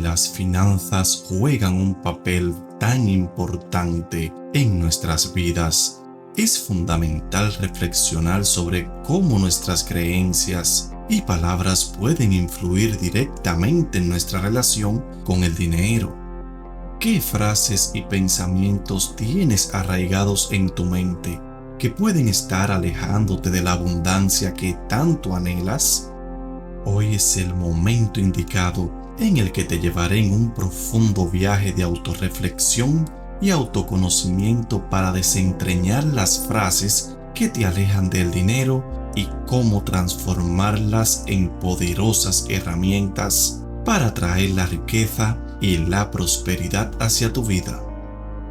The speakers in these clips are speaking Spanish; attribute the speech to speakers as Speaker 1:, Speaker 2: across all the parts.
Speaker 1: las finanzas juegan un papel tan importante en nuestras vidas, es fundamental reflexionar sobre cómo nuestras creencias y palabras pueden influir directamente en nuestra relación con el dinero. ¿Qué frases y pensamientos tienes arraigados en tu mente que pueden estar alejándote de la abundancia que tanto anhelas? Hoy es el momento indicado en el que te llevaré en un profundo viaje de autorreflexión y autoconocimiento para desentrañar las frases que te alejan del dinero y cómo transformarlas en poderosas herramientas para traer la riqueza y la prosperidad hacia tu vida.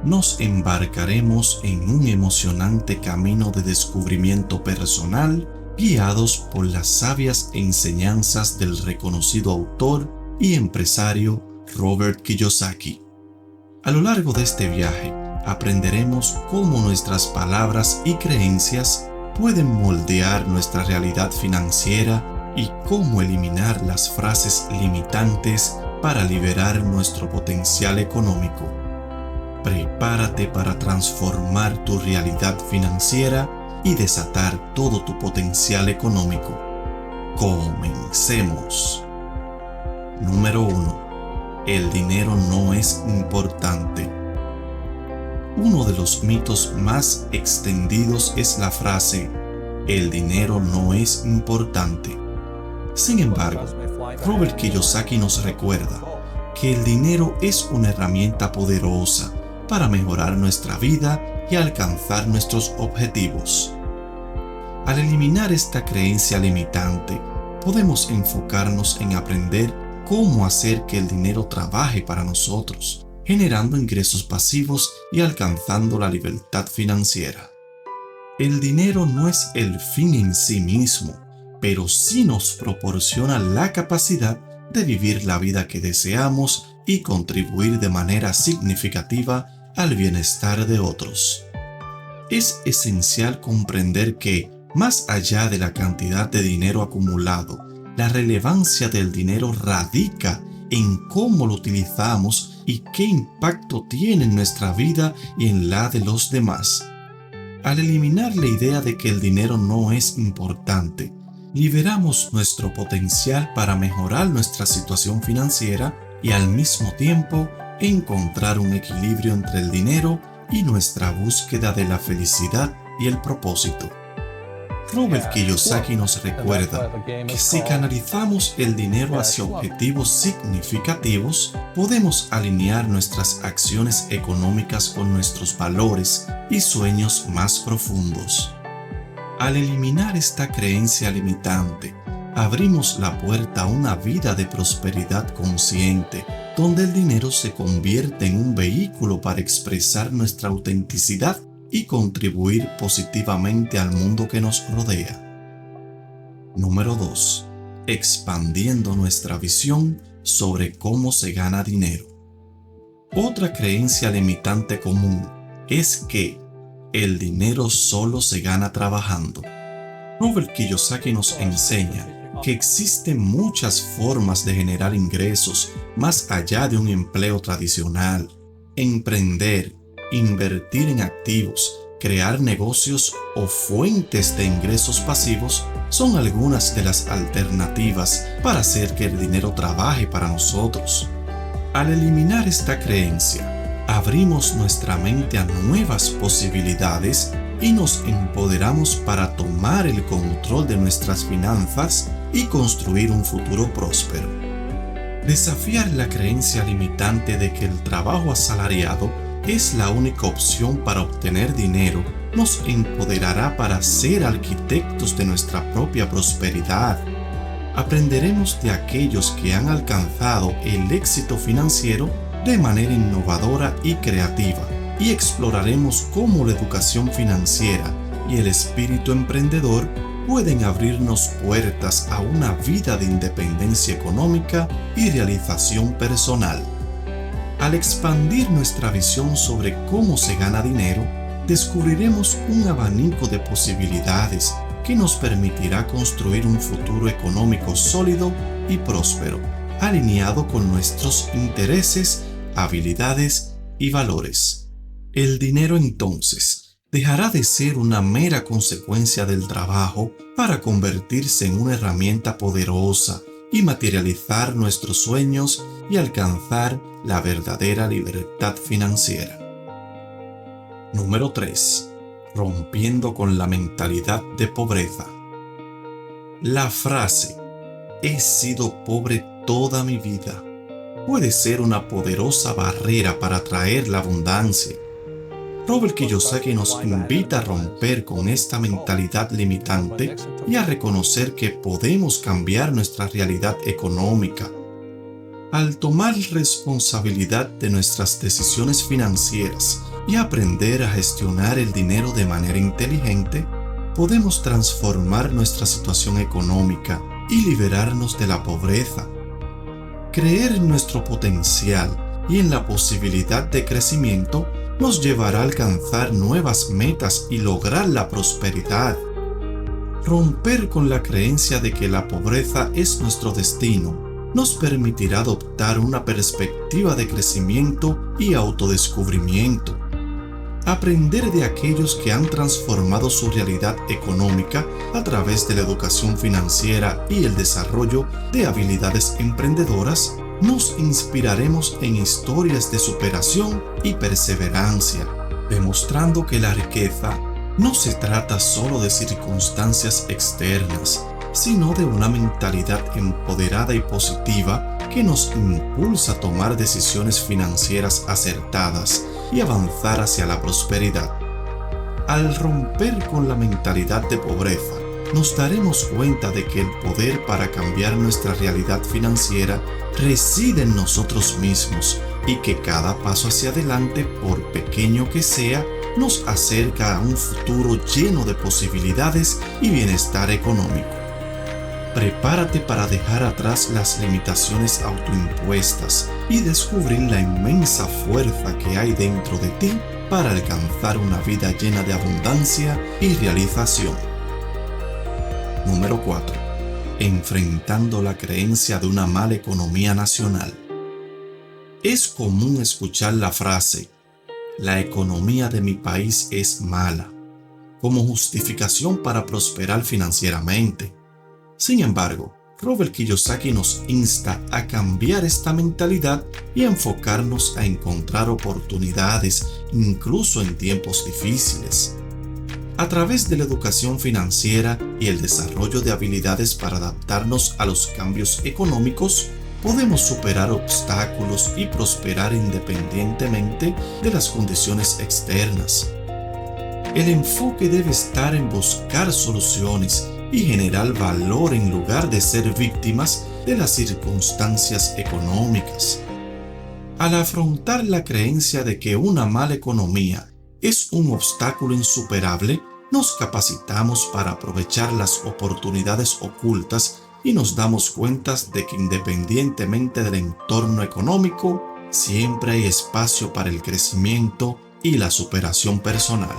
Speaker 1: Nos embarcaremos en un emocionante camino de descubrimiento personal, guiados por las sabias enseñanzas del reconocido autor y empresario Robert Kiyosaki. A lo largo de este viaje, aprenderemos cómo nuestras palabras y creencias pueden moldear nuestra realidad financiera y cómo eliminar las frases limitantes para liberar nuestro potencial económico. Prepárate para transformar tu realidad financiera y desatar todo tu potencial económico. Comencemos. Número 1. El dinero no es importante. Uno de los mitos más extendidos es la frase, el dinero no es importante. Sin embargo, Robert Kiyosaki nos recuerda que el dinero es una herramienta poderosa para mejorar nuestra vida y alcanzar nuestros objetivos. Al eliminar esta creencia limitante, podemos enfocarnos en aprender cómo hacer que el dinero trabaje para nosotros, generando ingresos pasivos y alcanzando la libertad financiera. El dinero no es el fin en sí mismo, pero sí nos proporciona la capacidad de vivir la vida que deseamos y contribuir de manera significativa al bienestar de otros. Es esencial comprender que, más allá de la cantidad de dinero acumulado, la relevancia del dinero radica en cómo lo utilizamos y qué impacto tiene en nuestra vida y en la de los demás. Al eliminar la idea de que el dinero no es importante, liberamos nuestro potencial para mejorar nuestra situación financiera y al mismo tiempo encontrar un equilibrio entre el dinero y nuestra búsqueda de la felicidad y el propósito. Robert Kiyosaki nos recuerda que si canalizamos el dinero hacia objetivos significativos, podemos alinear nuestras acciones económicas con nuestros valores y sueños más profundos. Al eliminar esta creencia limitante, abrimos la puerta a una vida de prosperidad consciente, donde el dinero se convierte en un vehículo para expresar nuestra autenticidad y contribuir positivamente al mundo que nos rodea. Número 2. Expandiendo nuestra visión sobre cómo se gana dinero. Otra creencia limitante común es que el dinero solo se gana trabajando. Robert Kiyosaki nos enseña que existen muchas formas de generar ingresos más allá de un empleo tradicional. Emprender, invertir en activos, crear negocios o fuentes de ingresos pasivos son algunas de las alternativas para hacer que el dinero trabaje para nosotros. Al eliminar esta creencia, abrimos nuestra mente a nuevas posibilidades y nos empoderamos para tomar el control de nuestras finanzas y construir un futuro próspero. Desafiar la creencia limitante de que el trabajo asalariado es la única opción para obtener dinero nos empoderará para ser arquitectos de nuestra propia prosperidad. Aprenderemos de aquellos que han alcanzado el éxito financiero de manera innovadora y creativa, y exploraremos cómo la educación financiera y el espíritu emprendedor pueden abrirnos puertas a una vida de independencia económica y realización personal. Al expandir nuestra visión sobre cómo se gana dinero, descubriremos un abanico de posibilidades que nos permitirá construir un futuro económico sólido y próspero, alineado con nuestros intereses, habilidades y valores. El dinero entonces dejará de ser una mera consecuencia del trabajo para convertirse en una herramienta poderosa y materializar nuestros sueños y alcanzar la verdadera libertad financiera. Número 3. Rompiendo con la mentalidad de pobreza. La frase "he sido pobre toda mi vida" puede ser una poderosa barrera para atraer la abundancia. Robert Kiyosaki nos invita a romper con esta mentalidad limitante y a reconocer que podemos cambiar nuestra realidad económica. Al tomar responsabilidad de nuestras decisiones financieras y aprender a gestionar el dinero de manera inteligente, podemos transformar nuestra situación económica y liberarnos de la pobreza. Creer en nuestro potencial y en la posibilidad de crecimiento nos llevará a alcanzar nuevas metas y lograr la prosperidad. Romper con la creencia de que la pobreza es nuestro destino nos permitirá adoptar una perspectiva de crecimiento y autodescubrimiento. Aprender de aquellos que han transformado su realidad económica a través de la educación financiera y el desarrollo de habilidades emprendedoras, nos inspiraremos en historias de superación y perseverancia, demostrando que la riqueza no se trata solo de circunstancias externas, sino de una mentalidad empoderada y positiva que nos impulsa a tomar decisiones financieras acertadas y avanzar hacia la prosperidad. Al romper con la mentalidad de pobreza, nos daremos cuenta de que el poder para cambiar nuestra realidad financiera reside en nosotros mismos y que cada paso hacia adelante, por pequeño que sea, nos acerca a un futuro lleno de posibilidades y bienestar económico. Prepárate para dejar atrás las limitaciones autoimpuestas y descubrir la inmensa fuerza que hay dentro de ti para alcanzar una vida llena de abundancia y realización. Número 4. Enfrentando la creencia de una mala economía nacional. Es común escuchar la frase "la economía de mi país es mala" como justificación para prosperar financieramente. Sin embargo, Robert Kiyosaki nos insta a cambiar esta mentalidad y a enfocarnos a encontrar oportunidades incluso en tiempos difíciles. A través de la educación financiera y el desarrollo de habilidades para adaptarnos a los cambios económicos, podemos superar obstáculos y prosperar independientemente de las condiciones externas. El enfoque debe estar en buscar soluciones y generar valor en lugar de ser víctimas de las circunstancias económicas. Al afrontar la creencia de que una mala economía es un obstáculo insuperable, nos capacitamos para aprovechar las oportunidades ocultas y nos damos cuenta de que independientemente del entorno económico, siempre hay espacio para el crecimiento y la superación personal.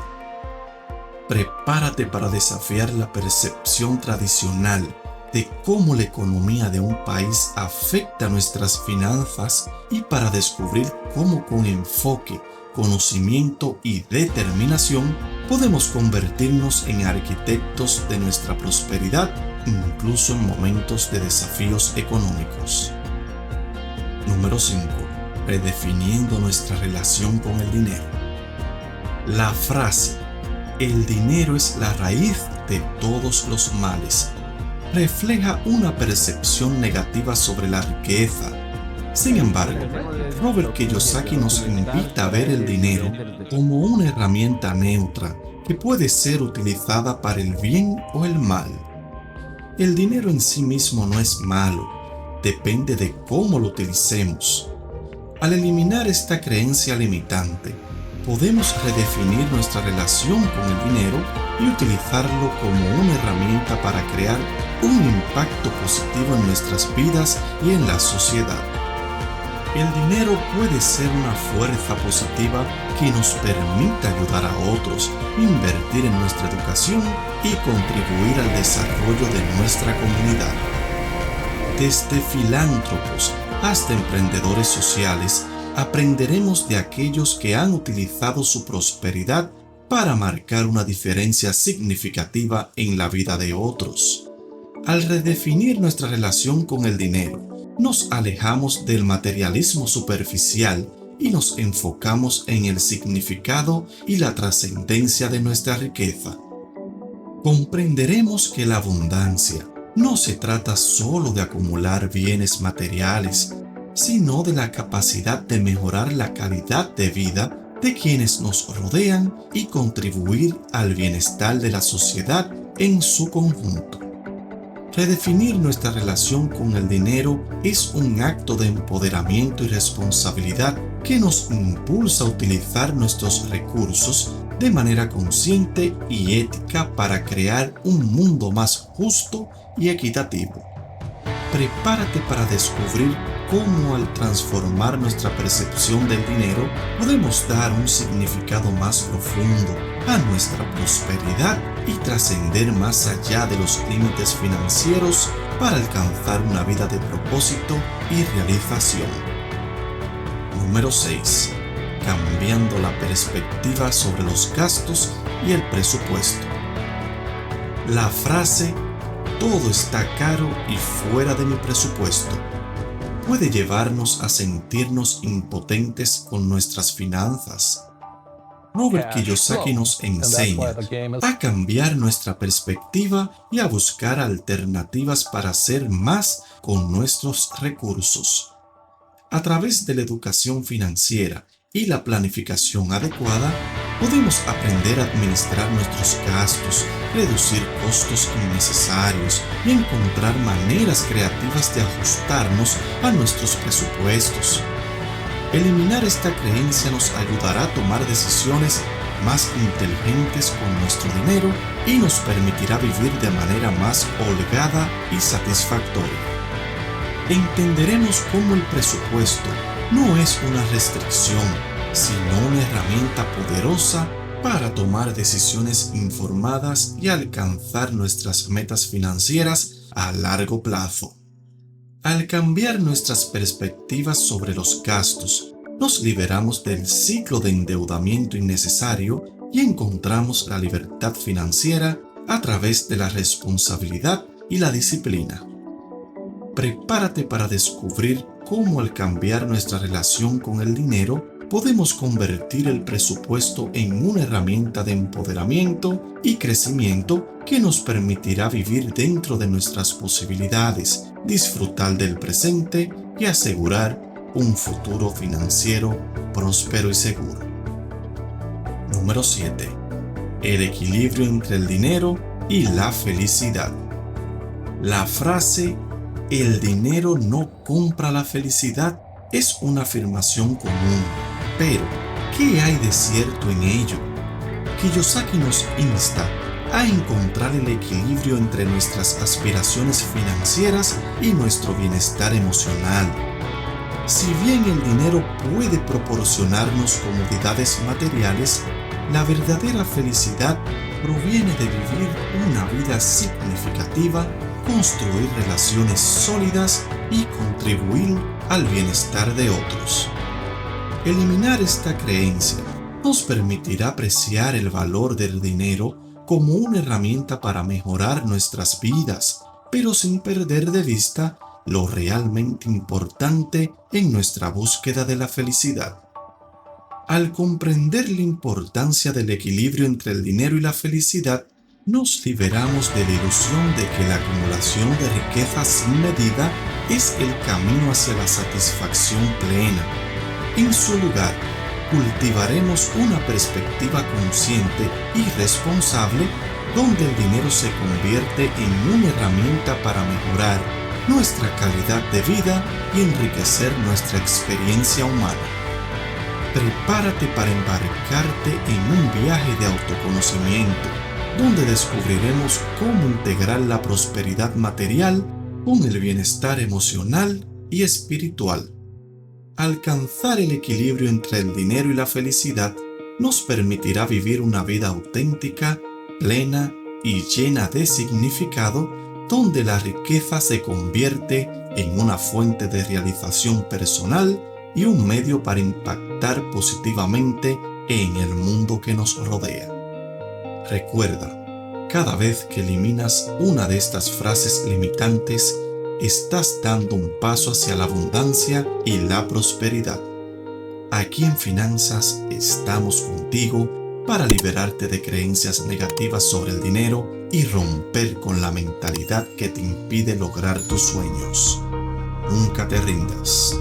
Speaker 1: Prepárate para desafiar la percepción tradicional de cómo la economía de un país afecta nuestras finanzas y para descubrir cómo con enfoque, conocimiento y determinación podemos convertirnos en arquitectos de nuestra prosperidad, incluso en momentos de desafíos económicos. Número 5. Redefiniendo nuestra relación con el dinero. La frase "el dinero es la raíz de todos los males" refleja una percepción negativa sobre la riqueza. Sin embargo, Robert Kiyosaki nos invita a ver el dinero como una herramienta neutra que puede ser utilizada para el bien o el mal. El dinero en sí mismo no es malo, depende de cómo lo utilicemos. Al eliminar esta creencia limitante, podemos redefinir nuestra relación con el dinero y utilizarlo como una herramienta para crear un impacto positivo en nuestras vidas y en la sociedad. El dinero puede ser una fuerza positiva que nos permita ayudar a otros, invertir en nuestra educación y contribuir al desarrollo de nuestra comunidad. Desde filántropos hasta emprendedores sociales, aprenderemos de aquellos que han utilizado su prosperidad para marcar una diferencia significativa en la vida de otros. Al redefinir nuestra relación con el dinero, nos alejamos del materialismo superficial y nos enfocamos en el significado y la trascendencia de nuestra riqueza. Comprenderemos que la abundancia no se trata solo de acumular bienes materiales, sino de la capacidad de mejorar la calidad de vida de quienes nos rodean y contribuir al bienestar de la sociedad en su conjunto. Redefinir nuestra relación con el dinero es un acto de empoderamiento y responsabilidad que nos impulsa a utilizar nuestros recursos de manera consciente y ética para crear un mundo más justo y equitativo. Prepárate para descubrir cómo al transformar nuestra percepción del dinero podemos dar un significado más profundo a nuestra prosperidad y trascender más allá de los límites financieros para alcanzar una vida de propósito y realización. Número 6. Cambiando la perspectiva sobre los gastos y el presupuesto. La frase "todo está caro y fuera de mi presupuesto" puede llevarnos a sentirnos impotentes con nuestras finanzas. Robert Kiyosaki nos enseña a cambiar nuestra perspectiva y a buscar alternativas para hacer más con nuestros recursos. A través de la educación financiera y la planificación adecuada, podemos aprender a administrar nuestros gastos, reducir costos innecesarios y encontrar maneras creativas de ajustarnos a nuestros presupuestos. Eliminar esta creencia nos ayudará a tomar decisiones más inteligentes con nuestro dinero y nos permitirá vivir de manera más holgada y satisfactoria. Entenderemos cómo el presupuesto no es una restricción, sino una herramienta poderosa para tomar decisiones informadas y alcanzar nuestras metas financieras a largo plazo. Al cambiar nuestras perspectivas sobre los gastos, nos liberamos del ciclo de endeudamiento innecesario y encontramos la libertad financiera a través de la responsabilidad y la disciplina. Prepárate para descubrir cómo al cambiar nuestra relación con el dinero, podemos convertir el presupuesto en una herramienta de empoderamiento y crecimiento que nos permitirá vivir dentro de nuestras posibilidades, disfrutar del presente y asegurar un futuro financiero próspero y seguro. Número 7. El equilibrio entre el dinero y la felicidad. La frase "el dinero no compra la felicidad" es una afirmación común, pero ¿qué hay de cierto en ello? Kiyosaki nos insta a encontrar el equilibrio entre nuestras aspiraciones financieras y nuestro bienestar emocional. Si bien el dinero puede proporcionarnos comodidades materiales, la verdadera felicidad proviene de vivir una vida significativa, construir relaciones sólidas y contribuir al bienestar de otros. Eliminar esta creencia nos permitirá apreciar el valor del dinero como una herramienta para mejorar nuestras vidas, pero sin perder de vista lo realmente importante en nuestra búsqueda de la felicidad. Al comprender la importancia del equilibrio entre el dinero y la felicidad, nos liberamos de la ilusión de que la acumulación de riqueza sin medida es el camino hacia la satisfacción plena. En su lugar, cultivaremos una perspectiva consciente y responsable donde el dinero se convierte en una herramienta para mejorar nuestra calidad de vida y enriquecer nuestra experiencia humana. Prepárate para embarcarte en un viaje de autoconocimiento, donde descubriremos cómo integrar la prosperidad material con el bienestar emocional y espiritual. Alcanzar el equilibrio entre el dinero y la felicidad nos permitirá vivir una vida auténtica, plena y llena de significado, donde la riqueza se convierte en una fuente de realización personal y un medio para impactar positivamente en el mundo que nos rodea. Recuerda, cada vez que eliminas una de estas frases limitantes, estás dando un paso hacia la abundancia y la prosperidad. Aquí en Finanzas estamos contigo para liberarte de creencias negativas sobre el dinero y romper con la mentalidad que te impide lograr tus sueños. Nunca te rindas.